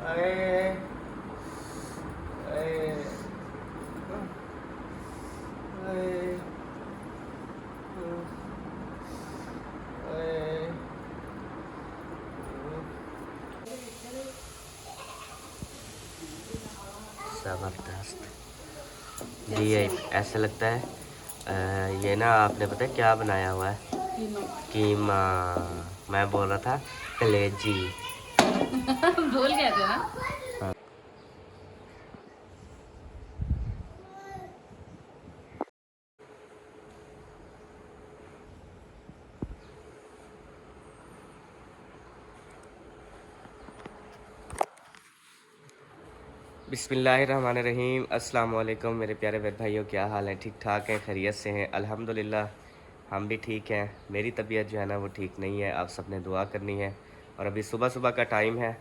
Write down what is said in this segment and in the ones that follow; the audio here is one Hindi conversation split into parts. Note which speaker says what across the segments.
Speaker 1: अरे अरे अरे अरे ज़बरदस्त जी। ये ऐसा लगता है ये ना आपने पता है क्या बनाया हुआ है? कीमा। मैं बोल रहा था कलेजी।
Speaker 2: भूल गए थे ना।
Speaker 1: बिस्मिल्लाहिर्रहमानिर्रहीम। अस्सलाम वालेकुम मेरे प्यारे बहन भाइयों, क्या हाल है? ठीक ठाक हैं, खैरियत से हैं? अल्हम्दुलिल्लाह हम भी ठीक हैं। मेरी तबीयत जो है ना वो ठीक नहीं है, आप सब ने दुआ करनी है। और अभी सुबह सुबह का टाइम है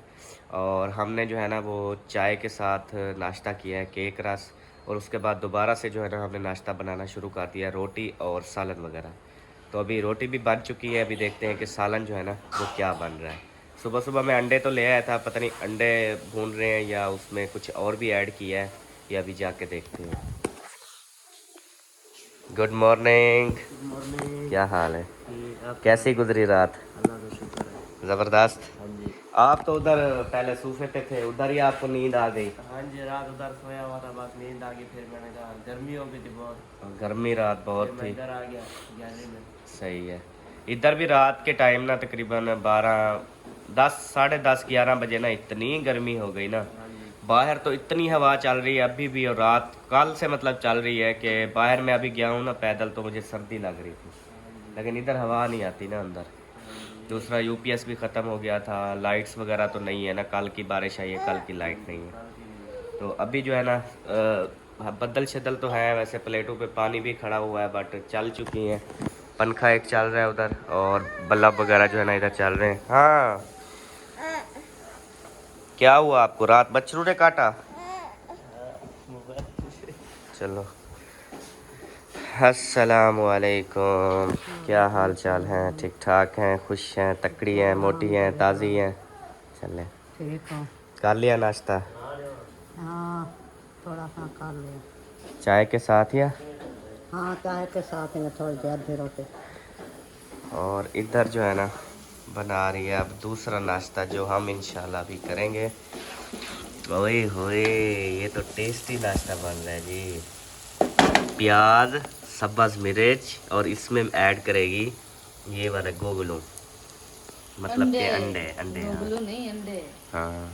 Speaker 1: और हमने जो है ना वो चाय के साथ नाश्ता किया है, केक रस। और उसके बाद दोबारा से जो है ना हमने नाश्ता बनाना शुरू कर दिया, रोटी और सालन वगैरह। तो अभी रोटी भी बन चुकी है, अभी देखते हैं कि सालन जो है ना वो क्या बन रहा है। सुबह सुबह मैं अंडे तो ले आया था, पता नहीं अंडे भून रहे हैं या उसमें कुछ और भी ऐड किया है, ये अभी जाके देखते हैं। Good morning.
Speaker 3: Good morning.
Speaker 1: क्या हाल है?
Speaker 3: आप
Speaker 1: कैसी गुजरी रात?
Speaker 3: अल्लाह का शुक्र है।
Speaker 1: ज़बरदस्त।
Speaker 3: हाँ जी।
Speaker 1: आप तो उधर पहले सोफे पे थे, उधर ही आपको नींद आ गई?
Speaker 3: हाँ जी, रात उधर सोया हुआ था, बस नींद आ गई। फिर मैंने कहा गर्मी हो गई थी बहुत,
Speaker 1: गर्मी रात
Speaker 3: फिर
Speaker 1: बहुत
Speaker 3: मैं
Speaker 1: थी।
Speaker 3: इधर आ गया गैलरी में।
Speaker 1: सही है। इधर भी रात के टाइम ना तकरीबन 12, 10, साढ़े 10, 11 बजे ना इतनी गर्मी हो गई ना।
Speaker 3: हाँ जी।
Speaker 1: बाहर तो इतनी हवा चल रही है अभी भी, और रात कल से मतलब चल रही है कि बाहर मैं अभी गया हूँ ना पैदल तो मुझे सर्दी लग रही थी। लेकिन इधर हवा नहीं आती ना अंदर। दूसरा यूपीएस भी ख़त्म हो गया था, लाइट्स वगैरह तो नहीं है ना, कल की बारिश आई है, कल की लाइट नहीं है। तो अभी जो है ना बदल शदल तो है, वैसे प्लेटों पे पानी भी खड़ा हुआ है बट चल चुकी हैं। पंखा एक चल रहा है उधर और बल्ब वगैरह जो है ना इधर चल रहे हैं। हाँ, क्या हुआ आपको? रात बछरू ने काटा? चलो, अस्सलामु अलैकुम। क्या हाल चाल हैं? ठीक ठाक हैं? खुश हैं? तकड़ी हैं? मोटी हैं? ताज़ी हैं? चले,
Speaker 2: ठीक हो?
Speaker 1: कर लिया नाश्ता?
Speaker 2: हाँ, थोड़ा सा खा लिया।
Speaker 1: चाय के साथ या?
Speaker 2: हाँ, चाय के साथ में थोड़ी देर भी रोटी।
Speaker 1: और इधर जो है ना बना रही है अब दूसरा नाश्ता जो हम इंशाल्लाह भी करेंगे। ओए होए, ये तो टेस्टी नाश्ता बन रहा है जी। प्याज, सब्ज़ मिर्च और इसमें ऐड करेगी ये वाला गोगलू, मतलब के अंडे। अंडे, हाँ
Speaker 2: गोगलू नहीं, अंडे।
Speaker 1: हाँ।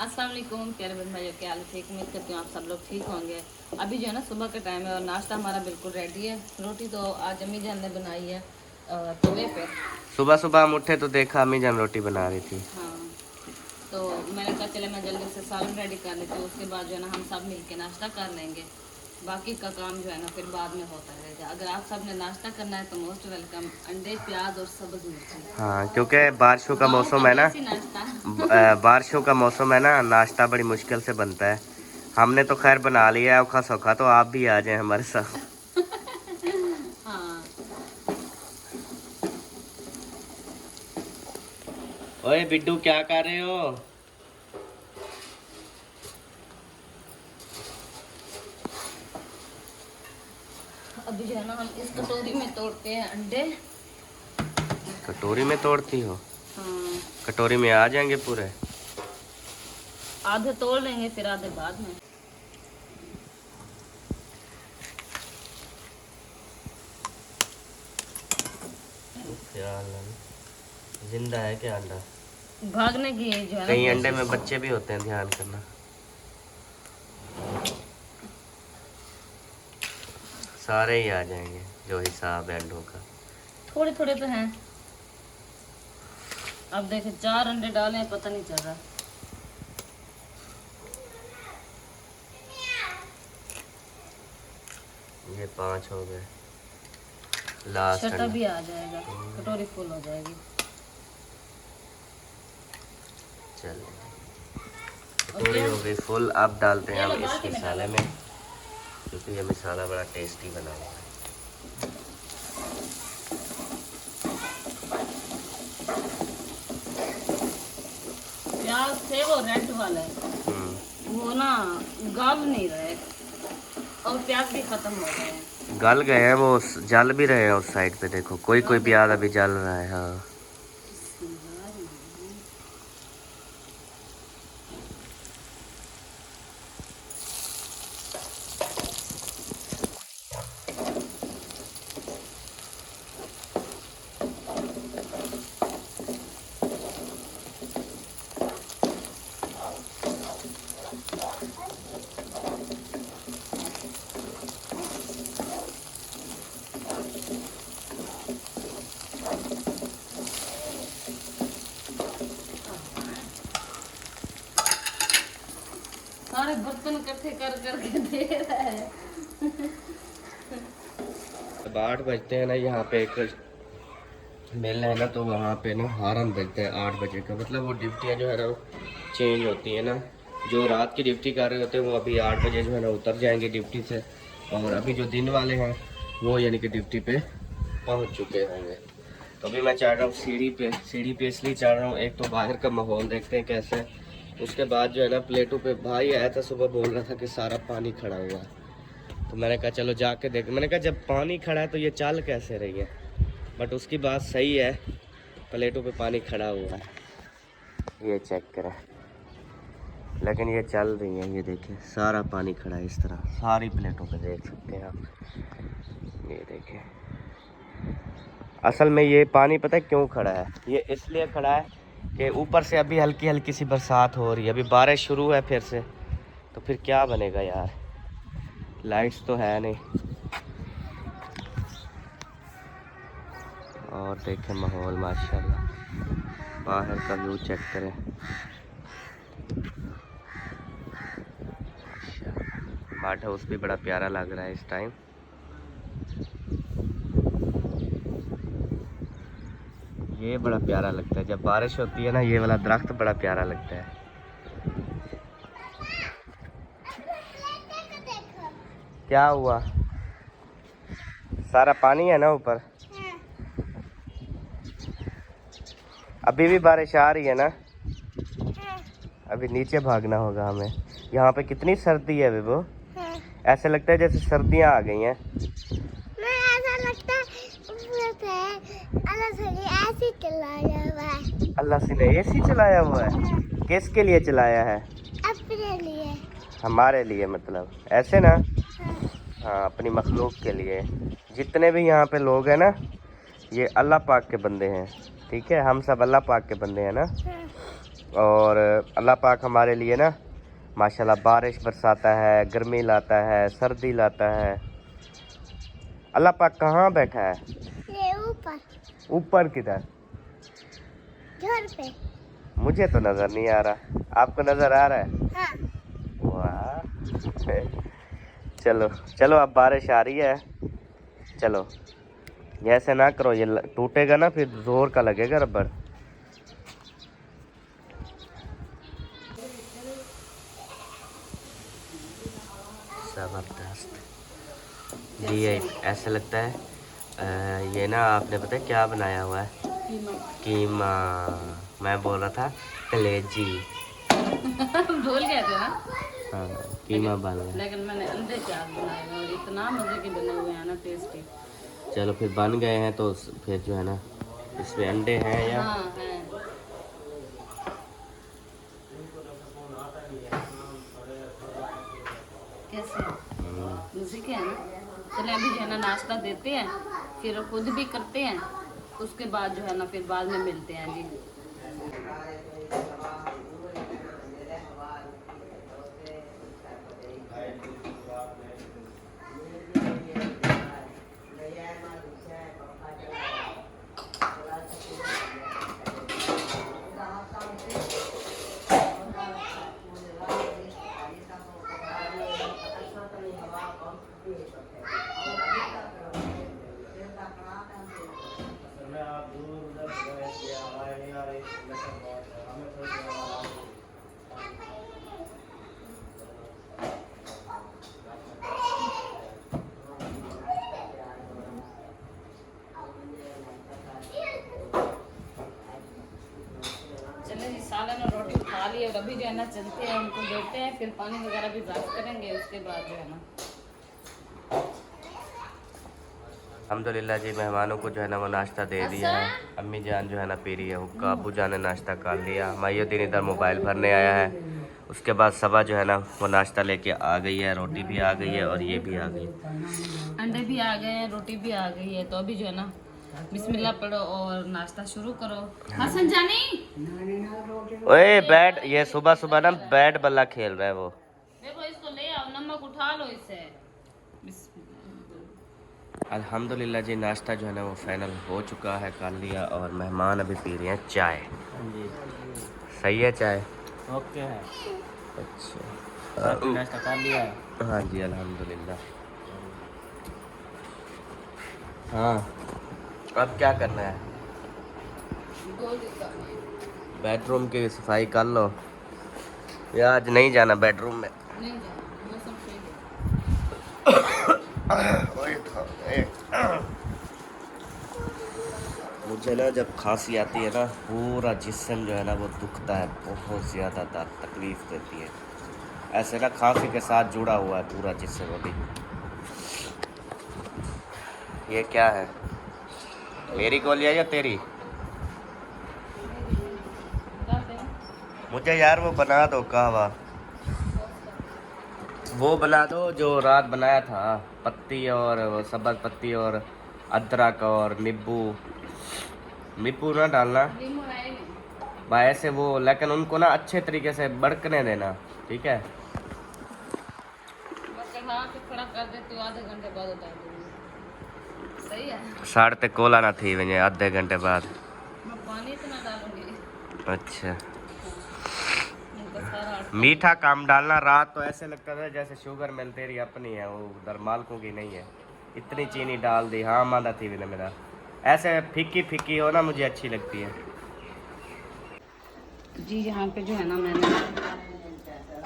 Speaker 2: अस्सलाम वालेकुम प्यारे बहन भाइयों, क्या हाल है? ठीक, उम्मीद करती हूँ आप सब लोग ठीक होंगे। अभी जो है ना सुबह का टाइम है और नाश्ता हमारा बिल्कुल रेडी है। रोटी तो आज अम्मी जान ने बनाई है तवे पे।
Speaker 1: सुबह सुबह हम उठे तो देखा अम्मी जान रोटी बना रही थी।
Speaker 2: हाँ, तो मैंने कहा चले मैं जल्दी से सालन रेडी कर लेती हूँ, उसके बाद जो है ना हम सब मिल के नाश्ता कर लेंगे। बाकी का काम जो है ना फिर बाद में होता रहेगा। अगर आप सब ने नाश्ता करना है तो मोस्ट वेलकम। अंडे, प्याज और सब्ज़ मिर्ची।
Speaker 1: हाँ, क्योंकि बारिशों का
Speaker 2: गाँव
Speaker 1: मौसम है ना,
Speaker 2: देसी नाश्ता।
Speaker 1: बारिशों का मौसम है ना, नाश्ता बड़ी मुश्किल से बनता है। हमने तो खैर बना लिया है औखा सौखा, तो आप भी आ जाएं हमारे साथ।
Speaker 2: हाँ,
Speaker 1: ओए बिड्डू, क्या कर रहे हो?
Speaker 2: अभी जो है ना हम इस कटोरी में तोड़ते हैं अंडे।
Speaker 1: कटोरी में तोड़ती हो?
Speaker 2: हाँ,
Speaker 1: कटोरी में आ जाएंगे पूरे?
Speaker 2: आधे तोड़ लेंगे फिर आधे बाद में।
Speaker 1: ख्याल जिंदा है क्या अंडा?
Speaker 2: भागने की जो है ना
Speaker 1: कहीं अंडे में
Speaker 2: कोशिश।
Speaker 1: बच्चे भी होते हैं, ध्यान करना। सारे ही आ जाएंगे जो हिसाब है अंडों का।
Speaker 2: थोड़े थोड़े तो हैं। अब देखे 4 अंडे डाले हैं, पता नहीं चल रहा।
Speaker 1: ये 5 हो गए, लास्ट
Speaker 2: छठा
Speaker 1: अंडा।
Speaker 2: भी आ जाएगा, कटोरी फुल हो जाएगी।
Speaker 1: चलो, कटोरी हो गई फुल। अब डालते हैं हम इस मसाले में, क्योंकि ये मसाला बड़ा टेस्टी बना हुआ है।
Speaker 2: प्याज थे वो रेड वाले, वो ना गल नहीं रहे और प्याज भी खत्म हो गए हैं।
Speaker 1: गल गए हैं वो, जल भी रहे हैं उस साइड पे, देखो कोई कोई प्याज अभी जल रहा है। हाँ
Speaker 2: सारे बर्तन इकट्ठे कर करके दे रहा है।
Speaker 1: अब 8 बजते हैं ना, यहाँ पे एक मिल है ना, तो वहाँ पे ना हॉर्न बजते हैं 8 बजे का। मतलब वो ड्यूटियाँ जो है ना चेंज होती है ना, जो रात की ड्यूटी कर रहे होते हैं वो अभी 8 बजे जो है ना उतर जाएंगे ड्यूटी से, और अभी जो दिन वाले हैं वो यानी कि ड्यूटी पे पहुँच चुके होंगे। तो अभी मैं चढ़ रहा हूँ सीढ़ी पे इसलिए चढ़ रहा हूँ, एक तो बाहर का माहौल देखते हैं कैसे है, उसके बाद जो है ना प्लेटों पे भाई आया था सुबह, बोल रहा था कि सारा पानी खड़ा हुआ है। तो मैंने कहा चलो जाके देख, मैंने कहा जब पानी खड़ा है तो ये चल कैसे रही है, बट उसकी बात सही है, प्लेटों पे पानी खड़ा हुआ है, ये चेक करें। लेकिन ये चल रही है, ये देखिए सारा पानी खड़ा है इस तरह, सारी प्लेटों पे देख सकते हैं आप, ये देखिए। असल में ये पानी पता है क्यों खड़ा है, ये इसलिए खड़ा है कि ऊपर से अभी हल्की हल्की सी बरसात हो रही है, अभी बारिश शुरू है फिर से, तो फिर क्या बनेगा यार, लाइट्स तो है नहीं। और देखें माहौल माशाल्लाह, बाहर का व्यू चेक करें, मार्ट हाउस भी बड़ा प्यारा लग रहा है इस टाइम। ये बड़ा प्यारा लगता है जब बारिश होती है ना, ये वाला दरख्त बड़ा प्यारा लगता है। क्या हुआ, सारा पानी है ना ऊपर, अभी भी बारिश आ रही है ना, अभी नीचे भागना होगा हमें। यहाँ पे कितनी सर्दी है बेबो, ऐसे लगता है जैसे सर्दियाँ आ गई हैं।
Speaker 4: ऐसा लगता है ऐसे चलाया हुआ है,
Speaker 1: अल्लाह से ने एसी चलाया हुआ है, किसके लिए चलाया है,
Speaker 4: अपने लिए,
Speaker 1: हमारे लिए मतलब, ऐसे ना। हाँ अपनी मखलूक के लिए। जितने भी यहाँ पे लोग हैं ना, ये अल्लाह पाक के बंदे हैं, ठीक है, हम सब अल्लाह पाक के बंदे हैं ना। और अल्लाह पाक हमारे लिए ना माशाल्लाह बारिश बरसाता है, गर्मी लाता है, सर्दी लाता है। अल्लाह पाक कहाँ बैठा है,
Speaker 4: ये ऊपर
Speaker 1: ऊपर किधर,
Speaker 4: घर पे।
Speaker 1: मुझे तो नज़र नहीं आ रहा, आपको नज़र आ रहा है।
Speaker 4: हाँ।
Speaker 1: वाह चलो चलो, अब बारिश आ रही है, चलो ऐसे ना करो, ये टूटेगा ना फिर जोर का लगेगा रबर। जबरदस्त जी, ये ऐसा लगता है ये ना आपने पता है क्या बनाया हुआ है, कीमा। मैं बोल रहा था कलेजी।
Speaker 2: भूल गए थे ना।
Speaker 1: हाँ कीमा बन रहा है।
Speaker 2: लेकिन मैंने अंडे चाट बनाए हैं और इतना मजे के बने हुए हैं ना, टेस्टी।
Speaker 1: चलो फिर बन गए हैं तो फिर जो है ना इसमें अंडे हैं या
Speaker 2: हाँ है। कैसे मुझे क्या है ना, चले अभी जो है ना नाश्ता देते हैं, फिर खुद भी करते हैं, उसके बाद जो है ना फिर बाद में मिलते हैं जी। और अभी जो है ना चलते हैं, उनको देते हैं, फिर पानी वगैरह भी साफ करेंगे, उसके बाद जो है ना।
Speaker 1: अल्हम्दुलिल्लाह जी, मेहमानों को जो है ना वो नाश्ता दे दिया है। अम्मी जान जो है ना पी रही है हुक्का, अब्बू जान ने नाश्ता कर लिया, माहियुद्दीन इधर मोबाइल भरने आया है। उसके बाद सबा जो है ना वो नाश्ता लेके आ गई है, रोटी भी आ गई है और ये भी आ गई,
Speaker 2: अंडे भी आ गए हैं, रोटी भी आ गई है। तो अभी जो है ना बिस्मिल्लाह पढ़ो और नाश्ता शुरू करो। हसन जानी
Speaker 1: ओए बैट, ये सुबह सुबह ना बैट बल्ला खेल रहा है वो।
Speaker 2: देखो, इसको ले आओ, नमक उठा लो इससे।
Speaker 1: अल्हम्दुलिल्लाह जी, नाश्ता जो है ना वो फाइनल हो चुका है, कर लिया, और मेहमान अभी पी रहे हैं चाय।
Speaker 3: हाँ जी,
Speaker 1: सही है चाय?
Speaker 3: ओके है।
Speaker 1: अच्छा,
Speaker 3: आपने नाश्ता कर लिया है?
Speaker 1: हाँ जी अल्हम्दुलिल्लाह। हाँ, अब क्या करना है? बेडरूम की सफाई कर लो, या आज नहीं जाना बेडरूम में?
Speaker 2: नहीं जाओ, मौसम सही है।
Speaker 1: मुझे ना जब खांसी आती है ना, पूरा जिस्म जो है ना वो दुखता है, बहुत ज़्यादा तकलीफ़ देती है। ऐसे ना खांसी के साथ जुड़ा हुआ है पूरा जिस्म अभी। ये क्या है, मेरी गोलियाँ या तेरी? मुझे यार वो बना दो कहवा, वो बना दो जो रात बनाया था, पत्ती और वो सब्ज़ पत्ती और अदरक और नींबू ना डालना भाई ऐसे वो, लेकिन उनको ना अच्छे तरीके से बड़कने देना, ठीक है?
Speaker 2: खड़ा कर देती हूँ, आधे घंटे बाद उतार दूँगी। सही है।
Speaker 1: साढ़े तक कोला ना थी वजह आधे घंटे बाद।
Speaker 2: मैं पानी इतना डालूंगी।
Speaker 1: अच्छा,
Speaker 2: उनका सारा
Speaker 1: मीठा काम डालना। रात तो ऐसे लगता था जैसे शुगर मिल तेरी अपनी है, वो उधर मालकों की नहीं है। इतनी चीनी डाल दी, हाँ मादा थी विना मेरा। ऐसे फीकी फीकी हो ना मुझे अच्छी लगती है।
Speaker 2: जी, यहाँ पे जो है ना मैंने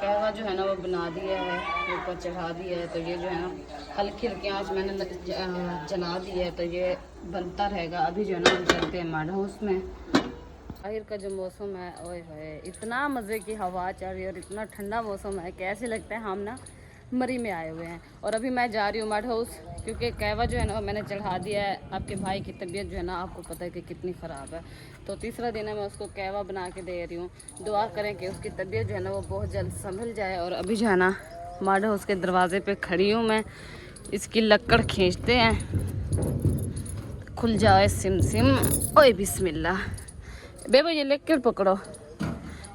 Speaker 2: कहवा जो है ना वो बना दिया है, ऊपर चढ़ा दिया है। तो ये जो है ना हल्की हल्की आँच मैंने जला दी है, तो ये बनता रहेगा। अभी जो है ना हम चलते हैं मड हाउस में। बाहर का जो मौसम है, ओए होए, इतना मज़े की हवा चल रही है और इतना ठंडा मौसम है कि ऐसे लगता है हम ना मरी में आए हुए हैं। और अभी मैं जा रही हूँ मड हाउस, क्योंकि कहवा जो है ना मैंने चढ़ा दिया है। आपके भाई की तबीयत जो है ना आपको पता है कि कितनी ख़राब है, तो तीसरा दिन है मैं उसको कहवा बना के दे रही हूँ। दुआ करें कि उसकी तबीयत जो है ना वो बहुत जल्द संभल जाए। और अभी जो है ना मड हाउस के दरवाजे पे खड़ी हूँ मैं, इसकी लक्कड़ खींचते हैं, खुल जाए सिम सिम। ओए बिस्मिल्लाह बेबो, ये लक्कड़ पकड़ो,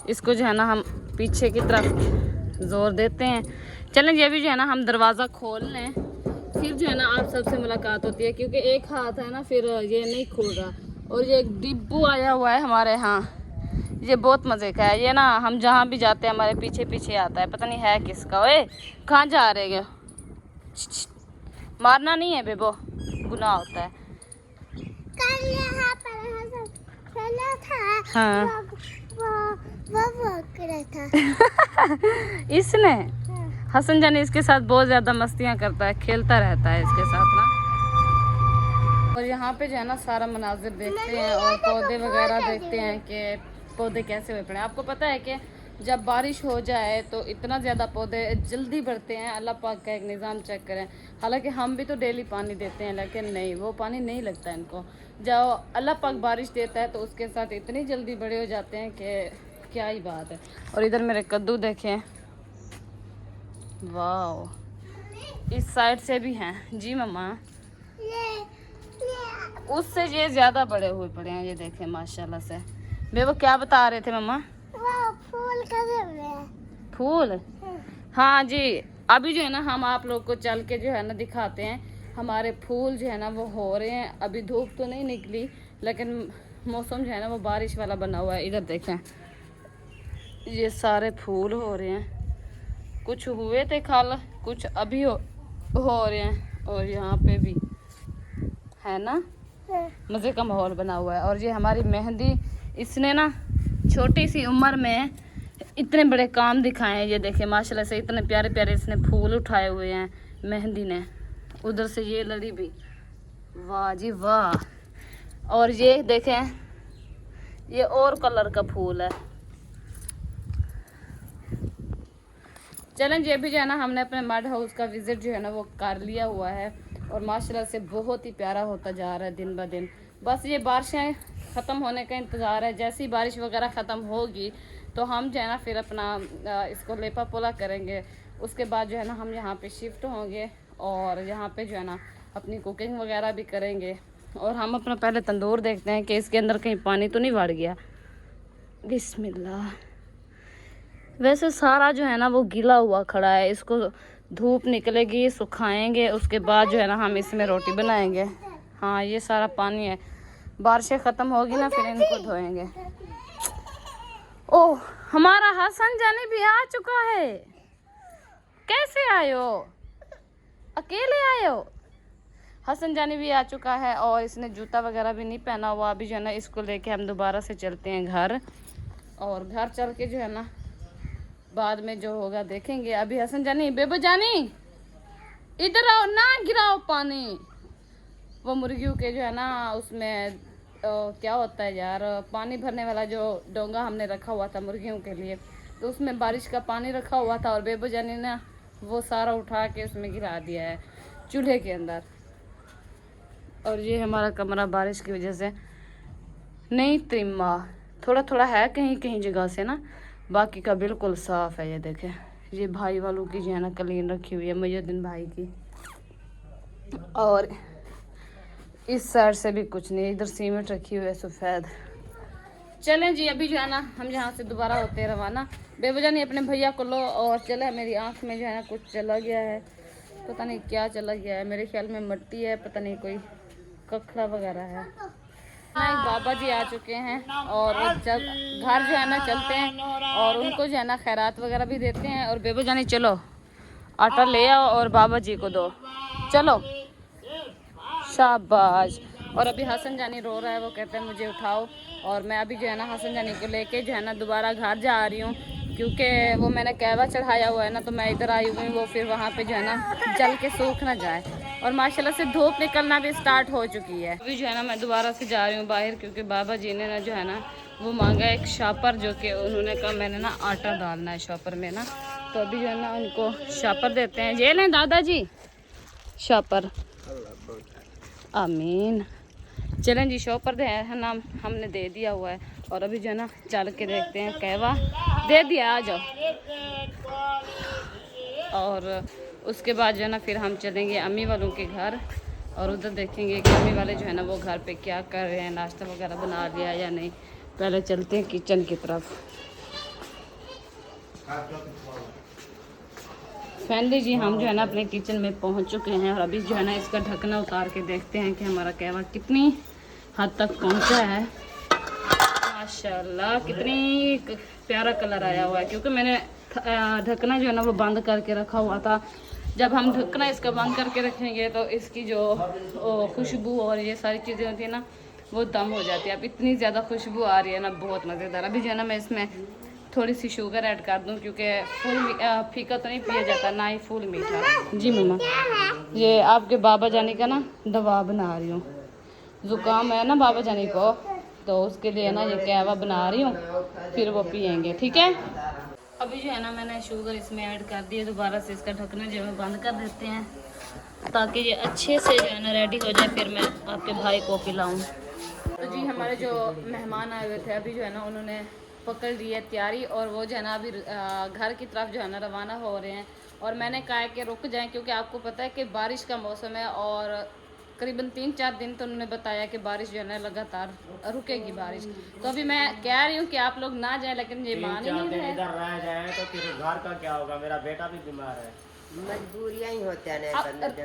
Speaker 2: इसको जो है ना हम पीछे की तरफ जोर देते हैं। चलें जी, अभी जो है ना हम दरवाज़ा खोल लें, फिर जो है ना आप सबसे मुलाकात होती है, क्योंकि एक हाथ है ना फिर ये नहीं खुल रहा। और ये एक डिब्बू आया हुआ है हमारे यहाँ, ये बहुत मज़े का है। ये ना हम जहाँ भी जाते हैं हमारे पीछे पीछे आता है, पता नहीं है किसका। ओए कहाँ जा रहे हो? मारना नहीं है बेबो, गुनाह होता है।
Speaker 4: कल यहाँ पर हसन खेला था।
Speaker 2: हाँ।
Speaker 4: वो भौंक रहा था।
Speaker 2: इसने हसन जानी इसके साथ बहुत ज़्यादा मस्तियाँ करता है, खेलता रहता है इसके साथ ना। और यहाँ पे जो है ना सारा मनाजिर देखते हैं और पौधे वगैरह देखते हैं कि पौधे कैसे हुए पड़े। आपको पता है कि जब बारिश हो जाए तो इतना ज़्यादा पौधे जल्दी बढ़ते हैं। अल्लाह पाक का एक निज़ाम चेक करें। हालांकि हम भी तो डेली पानी देते हैं, लेकिन नहीं, वो पानी नहीं लगता इनको। जब अल्लाह पाक बारिश देता है तो उसके साथ इतनी जल्दी बड़े हो जाते हैं कि क्या ही बात है। और इधर मेरे कद्दू देखें, वाह, इस साइड से भी हैं जी मम्मा, उससे ये ज़्यादा बड़े हुए पड़े हैं। ये देखें माशाल्लाह से। बेबो क्या बता रहे थे मम्मा?
Speaker 4: वो फूल कर रहे हैं।
Speaker 2: फूल, हाँ जी। अभी जो है ना हम आप लोग को चल के जो है ना दिखाते हैं, हमारे फूल जो है ना वो हो रहे हैं। अभी धूप तो नहीं निकली, लेकिन मौसम जो है ना वो बारिश वाला बना हुआ है। इधर देखें, ये सारे फूल हो रहे हैं, कुछ हुए थे कल, कुछ अभी हो रहे हैं। और यहाँ पे भी है ना मज़े का माहौल बना हुआ है। और ये हमारी मेहंदी, इसने ना छोटी सी उम्र में इतने बड़े काम दिखाए हैं। ये देखें माशाल्लाह से इतने प्यारे प्यारे इसने फूल उठाए हुए हैं मेहंदी ने। उधर से ये लड़ी भी, वाह जी वाह। और ये देखें, ये और कलर का फूल है, चलें जी, अभी जो है ना हमने अपने मड हाउस का विज़िट जो है ना वो कर लिया हुआ है और माशाल्लाह से बहुत ही प्यारा होता जा रहा है दिन ब दिन। बस ये बारिशें ख़त्म होने का इंतज़ार है। जैसी बारिश वगैरह ख़त्म होगी तो हम जो है ना फिर अपना इसको लेपा पोला करेंगे। उसके बाद जो है ना हम यहाँ पे शिफ्ट होंगे और यहाँ पे जो है ना अपनी कुकिंग वगैरह भी करेंगे। और हम अपना पहले तंदूर देखते हैं कि इसके अंदर कहीं पानी तो नहीं बढ़ गया। बिस्मिल्लाह। वैसे सारा जो है ना वो गीला हुआ खड़ा है, इसको धूप निकलेगी, सुखाएंगे, उसके बाद जो है ना हम इसमें रोटी बनाएंगे। हाँ, ये सारा पानी है, बारिशें ख़त्म होगी ना फिर इनको धोएंगे। ओह, हमारा हसन जानी भी आ चुका है। कैसे आए हो? अकेले आए हो? हसन जानी भी आ चुका है और इसने जूता वगैरह भी नहीं पहना हुआ। अभी जो है ना इसको लेके हम दोबारा से चलते हैं घर, और घर चल के जो है ना बाद में जो होगा देखेंगे। अभी हसन जानी, बेबो जानी इधर आओ, ना गिराओ पानी। वो मुर्गियों के जो है ना उसमें क्या होता है यार, पानी भरने वाला जो डोंगा हमने रखा हुआ था मुर्गियों के लिए, तो उसमें बारिश का पानी रखा हुआ था और बेबो जानी ने वो सारा उठा के उसमें गिरा दिया है चूल्हे के अंदर। और ये हमारा कमरा बारिश की वजह से नहीं त्रिमा, थोड़ा थोड़ा है कहीं कहीं जगह से ना, बाकी का बिल्कुल साफ़ है। ये देखें, ये भाई वालों की जो है ना कलीन रखी हुई है, मुजद्दीन भाई की। और इस साइड से भी कुछ नहीं, इधर सीमेंट रखी हुई है सफ़ेद। चलें जी, अभी जो है ना हम यहाँ से दोबारा होते हैं रवाना। बेवजह नहीं, अपने भैया को लो और चले। मेरी आँख में जो है ना कुछ चला गया है, पता नहीं क्या चला गया है, मेरे ख्याल में मिट्टी है, पता नहीं कोई कखड़ा वगैरह है। नहीं, बाबा जी आ चुके हैं और जब घर जो है ना चलते हैं और उनको जो है ना खैरात वगैरह भी देते हैं। और बेबो जानी चलो आटा ले आओ और बाबा जी को दो, चलो शाबाश। और अभी हसन जानी रो रहा है, वो कहते हैं मुझे उठाओ। और मैं अभी जो है ना हसन जानी को लेके जो है ना दोबारा घर जा रही हूँ, क्योंकि वो मैंने कहवा चढ़ाया हुआ है ना, तो मैं इधर आई हुई हूँ, वो फिर वहाँ पे जो है ना जल के सूख ना जाए। और माशाल्लाह से धूप निकलना भी स्टार्ट हो चुकी है। अभी जो है ना मैं दोबारा से जा रही हूँ बाहर, क्योंकि बाबा जी ने ना जो है ना वो मांगा एक शापर, जो कि उन्होंने कहा मैंने ना आटा डालना है शापर में ना, तो अभी जो है ना उनको शापर देते हैं। ये लें दादाजी शापर, आमीन। चलें जी, शॉपर दे है नाम हमने दे दिया हुआ है। और अभी जो है ना चल के देखते हैं, कहवा दे दिया, आ जाओ। और उसके बाद जो है ना फिर हम चलेंगे अम्मी वालों के घर और उधर देखेंगे कि अम्मी वाले जो है ना वो घर पे क्या कर रहे हैं, नाश्ता वगैरह बना लिया या नहीं। पहले चलते हैं किचन की तरफ। फैमिली जी, हम जो है ना अपने किचन में पहुंच चुके हैं और अभी जो है ना इसका ढकना उतार के देखते हैं कि हमारा कहवा कितनी हद तक पहुंचा है। माशाल्लाह कितनी प्यारा कलर आया हुआ है, क्योंकि मैंने ढकना जो है ना वो बंद करके रखा हुआ था। जब हम ढकना इसका बंद करके रखेंगे तो इसकी जो खुशबू और ये सारी चीज़ें होती है ना वो दम हो जाती है। अब इतनी ज़्यादा खुशबू आ रही है ना, बहुत मज़ेदार। अभी जो है ना मैं इसमें थोड़ी सी शुगर ऐड कर दूं, क्योंकि फुल फीका तो नहीं पिया जाता, ना ही फुल मीठा। जी मम्मा, ये आपके बाबा जानी का ना दवा बना रही हूँ, ज़ुकाम है ना बाबा जानी को, तो उसके लिए ना ये कहवा बना रही हूँ, फिर वो पियेंगे, ठीक है। अभी जो है ना मैंने शुगर इसमें ऐड कर दी है। दोबारा से इसका ढकना जो है बंद कर देते हैं ताकि ये अच्छे से जो है ना रेडी हो जाए, फिर मैं आपके भाई को पिलाऊँ। तो जी हमारे जो मेहमान आए हुए थे अभी जो है ना उन्होंने पकड़ ली है तैयारी, और वो जो है ना अभी घर की तरफ जो है ना रवाना हो रहे हैं। और मैंने कहा है कि रुक जाएं, क्योंकि आपको पता है कि बारिश का मौसम है और करीबन 3-4 दिन तो उन्होंने बताया कि बारिश जो है ना लगातार रुकेगी बारिश। तो अभी मैं कह रही हूँ कि आप लोग ना जाएं, लेकिन ये मान ही नहीं रहे।
Speaker 3: इधर रह जाए तो फिर घर का क्या होगा, मेरा बेटा भी बीमार है।
Speaker 5: मजबूरियां ही होते हैं।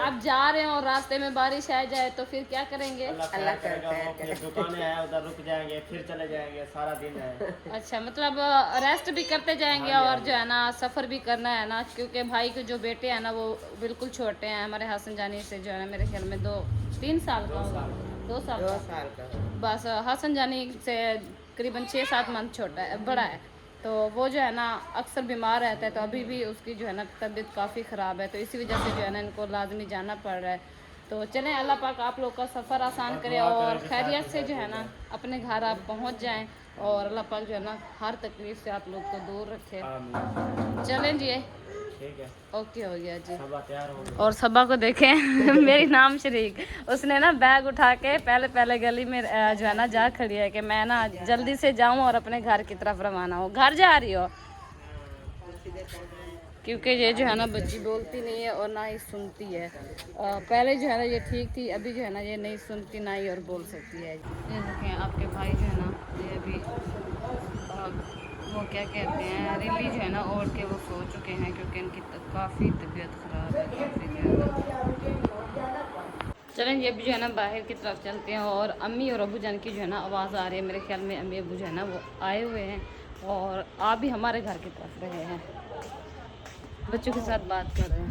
Speaker 2: अब जा रहे हैं और रास्ते में बारिश आ जाए तो फिर क्या करेंगे?
Speaker 3: अल्लाह करेगा, वो अपनी दुकानें हैं उधर रुक जाएंगे, फिर चले जाएंगे, सारा दिन है।
Speaker 2: अच्छा, मतलब रेस्ट भी करते जाएंगे और जो है ना सफ़र भी करना है ना, क्योंकि भाई के जो बेटे हैं ना वो बिल्कुल छोटे हैं। हमारे हसन जानी से जो है ना मेरे ख्याल में 2-3 साल का होगा, 2 साल का बस। हसन जानी से करीबन 6-7 मंथ छोटा है, बड़ा है। तो वो जो है ना अक्सर बीमार रहता है, तो अभी भी उसकी जो है ना तबीयत काफ़ी ख़राब है, तो इसी वजह से जो है ना इनको लाजमी जाना पड़ रहा है। तो चलें, अल्लाह पाक आप लोग का सफ़र आसान करे और खैरियत से जो है ना अपने घर आप पहुंच जाएं, और अल्लाह पाक जो है ना हर तकलीफ़ से आप लोग को दूर रखे। चलें जी,
Speaker 3: ठीक है,
Speaker 2: ओके हो गया जी।
Speaker 3: सब तैयार हो गए।
Speaker 2: और सबा को देखें मेरी नाम शरीक, उसने ना बैग उठा के पहले गली में जो है ना जा खड़ी है कि मैं ना जल्दी से जाऊं और अपने घर की तरफ रवाना हो। घर जा रही हो? क्योंकि ये जो है ना बच्ची बोलती नहीं है और ना ही सुनती है। पहले जो है ना ये ठीक थी, अभी जो है ना ये नहीं सुनती ना ही और बोल सकती है। ये देखें आपके भाई जो है ना ये अभी वो क्या कहते हैं रिली जो है ना ओढ़ के वो सो चुके हैं क्योंकि इनकी काफ़ी तबीयत ख़राब है, काफ़ी ज़्यादा। चलें ये भी जो है ना बाहर की तरफ चलते हैं और अम्मी और अबू जान की जो है ना आवाज़ आ रही है। मेरे ख्याल में अम्मी अबू जो है ना वो आए हुए हैं और आप भी हमारे घर की तरफ रहे हैं, बच्चों के साथ बात कर रहे हैं।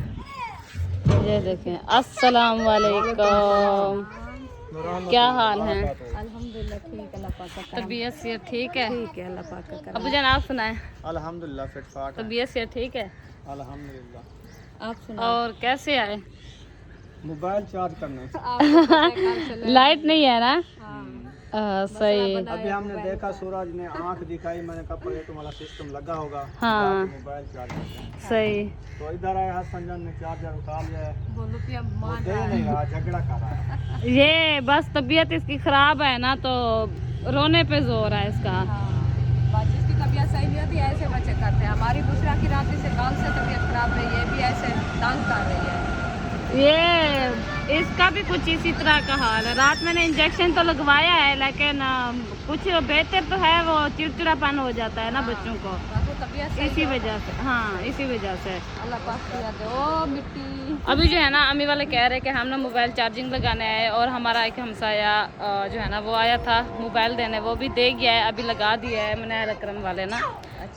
Speaker 2: ये देखें, अस्सलाम वालेकुम, क्या हाल है?
Speaker 6: अल्हम्दुलिल्लाह ठीक, अल्लाह पाक का करम।
Speaker 2: तबीयत से ठीक है?
Speaker 6: ठीक है, अल्लाह पाक का करम।
Speaker 2: अबू जान आप सुनाएं,
Speaker 7: अल्हम्दुलिल्लाह फिट फाट है।
Speaker 2: तबीयत से ठीक है?
Speaker 7: अल्हम्दुलिल्लाह।
Speaker 6: आप सुनाओ।
Speaker 2: और कैसे आए?
Speaker 7: मोबाइल चार्ज करने
Speaker 2: लाइट नहीं है ना? सही।
Speaker 7: अभी हमने देखा सूरज ने आंख दिखाई, मैंने कहा पर ये तुम्हारा सिस्टम लगा होगा।
Speaker 2: हाँ।
Speaker 7: मोबाइल चार्ज करते हैं
Speaker 2: सही।
Speaker 7: तो इधर आए हसन जान ने चार्जर उठा लिया है, वो दे नहीं रहा, झगड़ा कर रहा है।
Speaker 2: ये बस तबीयत इसकी खराब है ना तो रोने पे जोर है इसका।
Speaker 6: जिसकी तबीयत सही नहीं होती ऐसे बच्चे करते हैं। हमारी दूसरा की रात से कल से तबीयत खराब रही है, ये भी ऐसे तंग कर रही है।
Speaker 2: ये इसका भी कुछ इसी तरह का हाल है। रात मैंने इंजेक्शन तो लगवाया है लेकिन कुछ बेहतर तो है, वो चिड़चिड़ापन हो जाता है ना बच्चों को,
Speaker 6: तो तबीयत
Speaker 2: इसी वजह से। हाँ इसी वजह से।
Speaker 6: अल्लाह पाक किया दे। ओ मिट्टी।
Speaker 2: अभी जो है ना अम्मी वाले कह रहे हैं कि हम ना मोबाइल चार्जिंग लगाने आए और हमारा एक हमसाया जो है ना वो आया था मोबाइल देने, वो भी दे गया है, अभी लगा दिया है मुनैर अकरम वाले ना।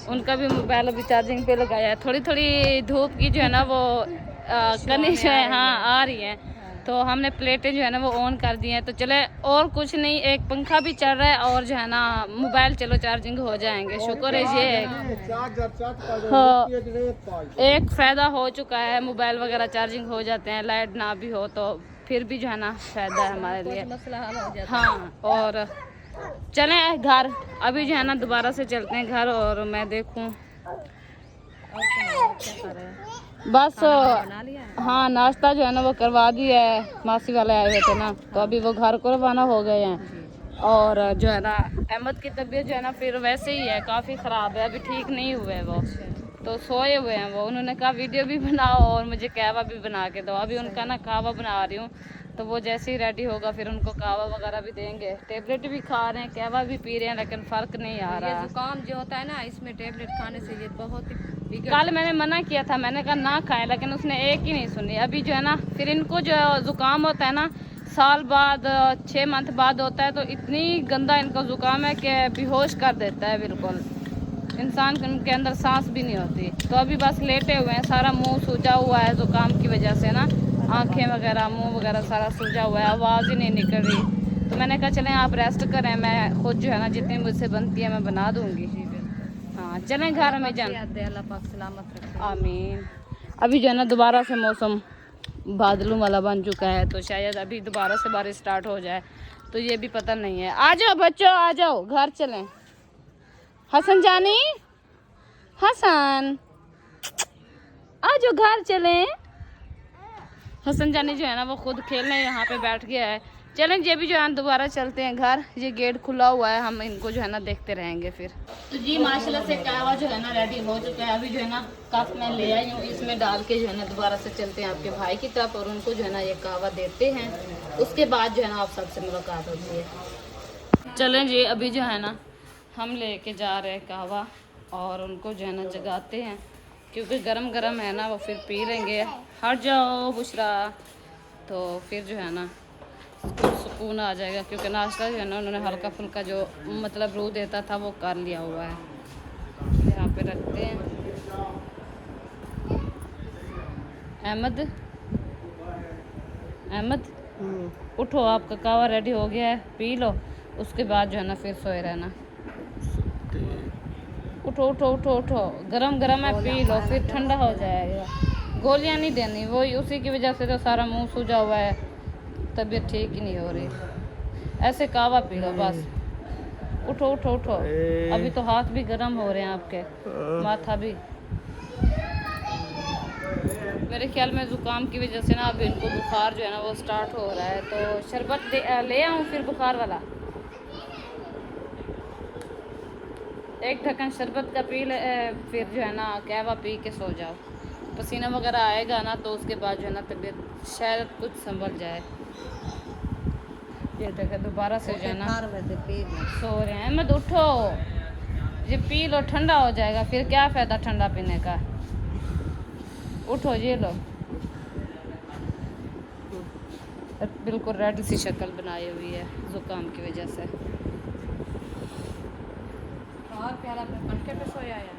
Speaker 2: उनका भी मोबाइल अभी चार्जिंग पे लगाया है। थोड़ी थोड़ी धूप की जो है ना वो कनी जो है हाँ आ रही है, तो हमने प्लेटें जो है ना वो ऑन कर दी हैं। तो चले और कुछ नहीं, एक पंखा भी चल रहा है और जो है ना मोबाइल चलो चार्जिंग हो जाएंगे। शुक्र है ये हाँ, एक फ़ायदा हो चुका है, मोबाइल वगैरह चार्जिंग हो जाते हैं, लाइट ना भी हो तो फिर भी जो है ना फ़ायदा है हमारे लिए।
Speaker 6: मसला हल हो जाता है।
Speaker 2: हाँ और चलें घर, अभी जो है ना दोबारा से चलते हैं घर और मैं देखूँ बस। हाँ नाश्ता जो है ना वो करवा दिया है, मासी वाले आए हुए थे ना तो अभी वो घर को रवाना हो गए हैं। और जो है ना अहमद की तबीयत जो है ना फिर वैसे ही है, काफ़ी ख़राब है, अभी ठीक नहीं हुए वो, तो सोए हुए हैं वो। उन्होंने कहा वीडियो भी बनाओ और मुझे कहवा भी बना के दो। अभी उनका ना कहवा बना रही हूँ, तो वो जैसे ही रेडी होगा फिर उनको कहवा वगैरह भी देंगे। टेबलेट भी खा रहे हैं, कहवा भी पी रहे हैं, लेकिन फ़र्क नहीं आ रहा।
Speaker 6: ये जुकाम जो होता है ना इसमें टेबलेट खाने से ये बहुत
Speaker 2: कल मैंने मना किया था, मैंने कहा ना खाएं, लेकिन उसने एक ही नहीं सुनी। अभी जो है ना फिर इनको जो ज़ुकाम होता है ना साल बाद 6 मंथ बाद होता है, तो इतनी गंदा इनको ज़ुकाम है कि बेहोश कर देता है बिल्कुल, इंसान के अंदर सांस भी नहीं होती। तो अभी बस लेटे हुए हैं, सारा मुंह सूजा हुआ है ज़ुकाम की वजह से ना, आंखें वगैरह मुंह वगैरह सारा सूजा हुआ है, आवाज़ ही नहीं निकल रही। तो मैंने कहा चलें आप रेस्ट करें, मैं खुद जो है ना जितनी मुझसे बनती है मैं बना दूँगी। हाँ चलें घर में जान।
Speaker 6: अल्लाह पाक सलामत रखे।
Speaker 2: आमीन। अभी जो है ना दोबारा से मौसम बादलों वाला बन चुका है, तो शायद अभी दोबारा से बारिश स्टार्ट हो जाए, तो ये भी पता नहीं है। आ जाओ बच्चों आ जाओ, घर चलें। हसन जानी, हसन आ जाओ घर चलें। हसन जानी जो है ना वो खुद खेलने यहाँ पे बैठ गया है। चलें ये भी जो है दोबारा चलते हैं घर, ये गेट खुला हुआ है, हम इनको जो है ना देखते रहेंगे फिर। तो जी माशाल्लाह से कहवा जो है ना रेडी हो चुका है। अभी जो है ना कप में ले आई हूँ, इसमें डाल के जो है ना दोबारा से चलते हैं आपके भाई की तरफ और उनको जो है ना ये कहवा देते हैं, उसके बाद जो है ना आप सबसे मुलाकात होती है। चलें जी अभी जो है ना हम लेके जा रहे हैं कहवा और उनको जो है ना जगाते हैं, क्योंकि गरम गरम है ना वो फिर पी लेंगे। हट जाओ बुशरा, तो फिर जो है ना सुकून आ जाएगा, क्योंकि नाश्ता जो है ना उन्होंने हल्का फुल्का जो मतलब रूह देता था वो कर लिया हुआ है। यहाँ पे रखते हैं। अहमद अहमद उठो, आपका कहवा रेडी हो गया है, पी लो, उसके बाद जो है ना फिर सोए रहना। उठो उठो उठो उठो, गरम गरम है, पी लो, फिर ठंडा हो जाएगा। गोलियां नहीं देनी, वही उसी की वजह से तो सारा मुंह सूजा हुआ है, तबीयत ठीक ही नहीं हो रही। ऐसे कहवा पी लो बस। उठो उठो उठो, अभी तो हाथ भी गर्म हो रहे हैं आपके, माथा भी। मेरे ख्याल में ज़ुकाम की वजह से ना अब इनको बुखार जो है ना वो स्टार्ट हो रहा है, तो शरबत ले आऊँ फिर बुखार वाला? एक ढक्कन शरबत का पी ले, फिर जो है ना कहवा पी के सो जाओ। पसीना वगैरह आएगा ना तो उसके बाद जो है ना तबीयत शायद कुछ संभल जाए। ये देखो दोबारा से जो है ना सो रहे हैं। मत उठो, ये पी लो, ठंडा हो जाएगा, फिर क्या फ़ायदा ठंडा पीने का। उठो, ये लो। बिल्कुल रेड सी शक्ल बनाई हुई है ज़ुकाम की वजह से।
Speaker 6: और प्यारा अपने पंखे पे सोया है।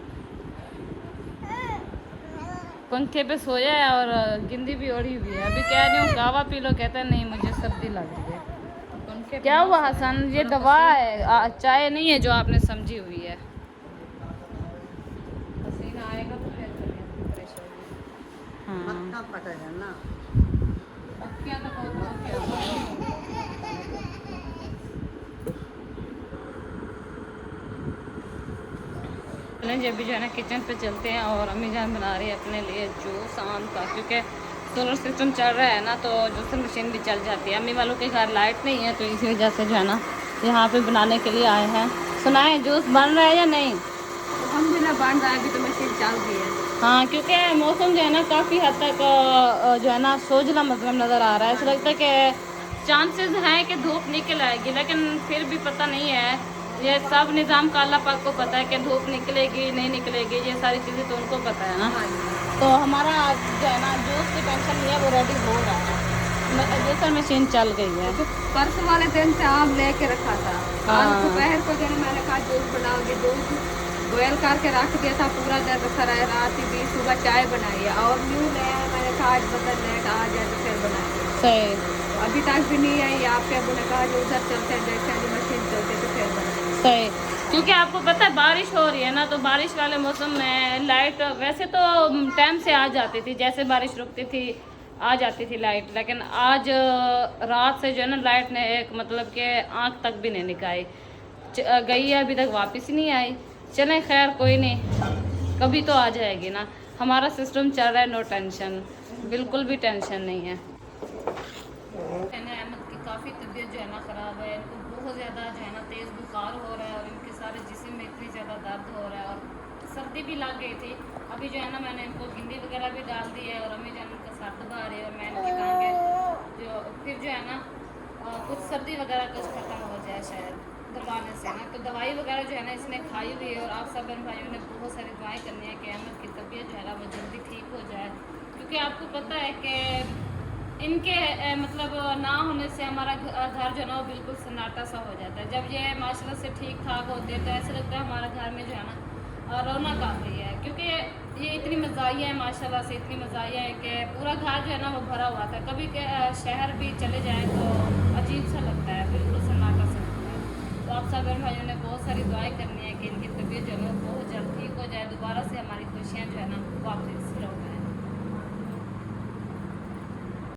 Speaker 2: पंखे पे सोया है और गिंदी भी ओढ़ी हुई है। अभी कह रही हूँ कावा पी लो, कहता है नहीं मुझे सर्दी लग रही है।
Speaker 6: पंखे पे
Speaker 2: क्या हुआ हसन? ये दवा है, चाय नहीं है जो आपने समझी हुई है।
Speaker 6: पसीना आएगा तो फिर तबीयत फ्रेश होगी।
Speaker 2: हाँ
Speaker 6: पक्कियाँ तो बहुत
Speaker 2: चलें अभी जो है ना किचन पे चलते हैं और अम्मी जान बना रही है अपने लिए जूस आम का, क्योंकि सोलर सिस्टम चल रहा है ना तो जूसर मशीन भी चल जाती है। अम्मी वालों के घर लाइट नहीं है तो इसी वजह से जो है ना यहाँ पे बनाने के लिए आए हैं। सुनाए जूस बन रहा है या नहीं?
Speaker 6: अल्हम्दुलिल्लाह बन रहा है, अभी तो मशीन चल रही है।
Speaker 2: हाँ, क्योंकि मौसम जो है ना काफ़ी हद तक जो है ना सोजला मतलब नज़र आ रहा है। ऐसा लगता है कि चांसेस हैं कि धूप निकल आएगी, लेकिन फिर भी पता नहीं है। ये सब निज़ाम का अल्लाह पाक को पता है कि धूप निकलेगी नहीं निकलेगी, ये सारी चीज़ें तो उनको पता है ना। तो हमारा जो है ना जूस की टेंशन नहीं है, वो रेडी हो रहा है। जूसर मशीन चल गई है।
Speaker 6: तो परसों वाले दिन से आम लेके रखा था।
Speaker 2: हाँ।
Speaker 6: आज दोपहर को जो है मैंने कहा जूस बनाओगे, दूध बॉयल करके रख दिया था, पूरा दिन रखा रहा, रात ही भी सुबह चाय बनाई है और न्यू नया मैंने कहा आज बदल लेट आ जाए तो फिर बनाएंगे।
Speaker 2: सही
Speaker 6: अभी तक भी नहीं आई। आपके अबू ने कहा जो उधर चलते हैं देखते हैं मशीन चलते तो फिर बनाएंगे।
Speaker 2: सही, क्योंकि आपको पता है बारिश हो रही है ना, तो बारिश वाले मौसम में लाइट वैसे तो टाइम से आ जाती थी, जैसे बारिश रुकती थी आ जाती थी लाइट, लेकिन आज रात से जो है ना लाइट ने एक मतलब के आँख तक भी नहीं निकाली, गई है अभी तक वापस ही नहीं आई। चलें खैर कोई नहीं, कभी तो आ जाएगी ना। हमारा सिस्टम चल रहा है, नो टेंशन, बिल्कुल भी टेंशन नहीं है। अहमद की काफ़ी तबीयत जो है ना ख़राब है, इनको बहुत ज़्यादा जो है ना तेज़ बुखार हो रहा है और इनके सारे जिस्म में इतनी ज़्यादा दर्द हो रहा है और सर्दी भी लग गई थी। अभी जो है ना मैंने इनको गिंदी वगैरह भी डाल दी है और अम्मी जान इनका सर दबा रही है और मैं इनके कहा कि जो फिर जो है ना कुछ सर्दी वगैरह कुछ ख़त्म हो जाए शायद दबाने से ना। तो दवाई वगैरह जो है ना इसने खाई हुई है और आप सब बहन भाइयों ने बहुत सारी दुआएं करनी है कि अहमद की तबीयत जो है ना वो जल्दी ठीक हो जाए, क्योंकि आपको पता है कि इनके मतलब ना होने से हमारा घर जो है ना वो बिल्कुल सन्नाटा सा हो जाता है। जब ये माशाल्लाह से ठीक ठाक होते हैं तो ऐसा लगता है हमारा घर में जो है ना रौनक आ गई है, क्योंकि ये इतनी मज़ाहिया है माशाल्लाह से, इतनी मज़ाहिया है कि पूरा घर जो है ना वो भरा हुआ था। कभी शहर भी चले जाए तो अजीब सा लगता है, बिल्कुल सन्नाटा सा लगता है। तो आप सब बहन भाइयों ने बहुत सारी दुआएं करनी है कि इनकी तबीयत जो है ना बहुत जल्द ठीक हो जाए, दोबारा से हमारी खुशियाँ जो है ना वापस लौट आए।